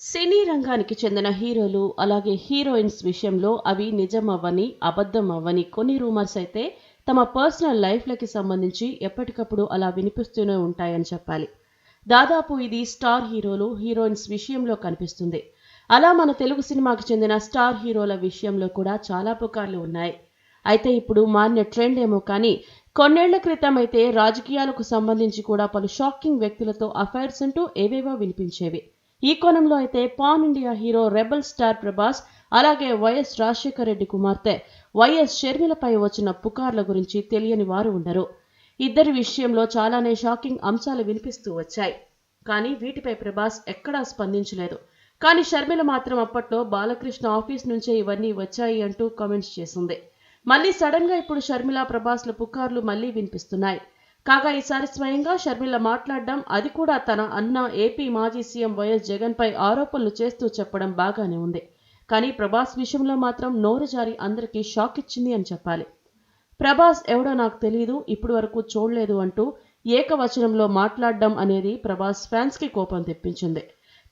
సినీ రంగానికి చెందిన హీరోలు అలాగే హీరోయిన్స్ విషయంలో అవి నిజం అవ్వని అబద్ధం అవ్వని కొన్ని రూమర్స్ అయితే తమ పర్సనల్ లైఫ్లకి సంబంధించి ఎప్పటికప్పుడు అలా వినిపిస్తూనే ఉంటాయని చెప్పాలి. దాదాపు ఇది స్టార్ హీరోలు హీరోయిన్స్ విషయంలో కనిపిస్తుంది. అలా మన తెలుగు సినిమాకి చెందిన స్టార్ హీరోల విషయంలో కూడా చాలా పుకార్లు ఉన్నాయి. అయితే ఇప్పుడు మారిన ట్రెండ్ ఏమో కానీ కొన్నేళ్ల క్రితం అయితే రాజకీయాలకు సంబంధించి కూడా పలు షాకింగ్ వ్యక్తులతో అఫైర్స్ అంటూ ఏవేవో వినిపించేవి. ఈ కోణంలో అయితే pan India hero rebel star Prabhas అలాగే వైఎస్ రాజశేఖర రెడ్డి కుమార్తె వైఎస్ షర్మిలపై వచ్చిన పుకార్ల గురించి తెలియని వారు ఉండరు. ఇద్దరి విషయంలో చాలానే షాకింగ్ అంశాలు వినిపిస్తూ వచ్చాయి. కానీ వీటిపై ప్రభాస్ ఎక్కడా స్పందించలేదు. కానీ షర్మిల మాత్రం అప్పట్లో బాలకృష్ణ ఆఫీస్ నుంచే ఇవన్నీ వచ్చాయి అంటూ కామెంట్స్ చేసింది. మళ్ళీ సడన్ గా ఇప్పుడు షర్మిల ప్రభాస్ల పుకార్లు మళ్లీ వినిపిస్తున్నాయి. కాగా ఈసారి స్వయంగా షర్మిల మాట్లాడడం, అది కూడా తన అన్న ఏపీ మాజీ సీఎం వైఎస్ జగన్ పై ఆరోపణలు చేస్తూ చెప్పడం బాగానే ఉంది. కానీ ప్రభాస్ విషయంలో మాత్రం నోరు జారి అందరికీ షాక్ ఇచ్చింది అని చెప్పాలి. ప్రభాస్ ఎవడో నాకు తెలియదు, ఇప్పటి వరకు చూడలేదు అంటూ ఏకవచనంలో మాట్లాడడం అనేది ప్రభాస్ ఫ్యాన్స్ కి కోపం తెప్పించింది.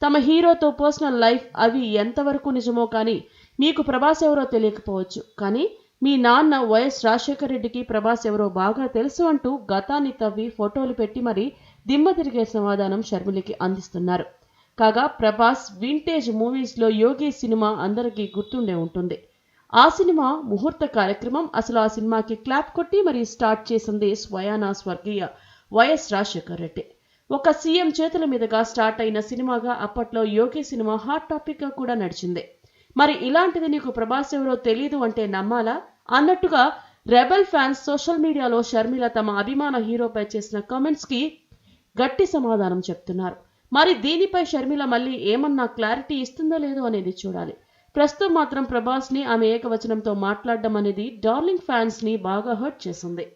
తమ హీరోతో పర్సనల్ లైఫ్ అవి ఎంతవరకు నిజమో కానీ మీకు ప్రభాస్ ఎవరో తెలియకపోవచ్చు, కానీ మీ నాన్న వైఎస్ రాజశేఖర రెడ్డికి ప్రభాస్ ఎవరో బాగా తెలుసు అంటూ గతాన్ని తవ్వి ఫోటోలు పెట్టి మరీ దిమ్మ తిరిగే సమాధానం షర్మిలకి అందిస్తున్నారు. కాగా ప్రభాస్ వింటేజ్ మూవీస్లో యోగి సినిమా అందరికీ గుర్తుండే ఉంటుంది. ఆ సినిమా ముహూర్త కార్యక్రమం, అసలు ఆ సినిమాకి క్లాప్ కొట్టి మరీ స్టార్ట్ చేసింది స్వయానా స్వర్గీయ వైఎస్ రాజశేఖర రెడ్డి. ఒక సీఎం చేతుల మీదుగా స్టార్ట్ అయిన సినిమాగా అప్పట్లో యోగి సినిమా హాట్ టాపిక్ గా కూడా నడిచింది. మరి ఇలాంటిది నీకు ప్రభాస్ ఎవరో తెలీదు అంటే నమ్మాలా అన్నట్టుగా రెబల్ ఫ్యాన్స్ సోషల్ మీడియాలో షర్మిల తమ అభిమాన హీరోపై చేసిన కామెంట్స్ కి గట్టి సమాధానం చెప్తున్నారు. మరి దీనిపై షర్మిల మళ్ళీ ఏమన్నా క్లారిటీ ఇస్తుందో లేదో అనేది చూడాలి. ప్రస్తుతం మాత్రం ప్రభాస్ ని ఆమె ఏకవచనంతో మాట్లాడడం అనేది డార్లింగ్ ఫ్యాన్స్ ని బాగా హర్ట్ చేసింది.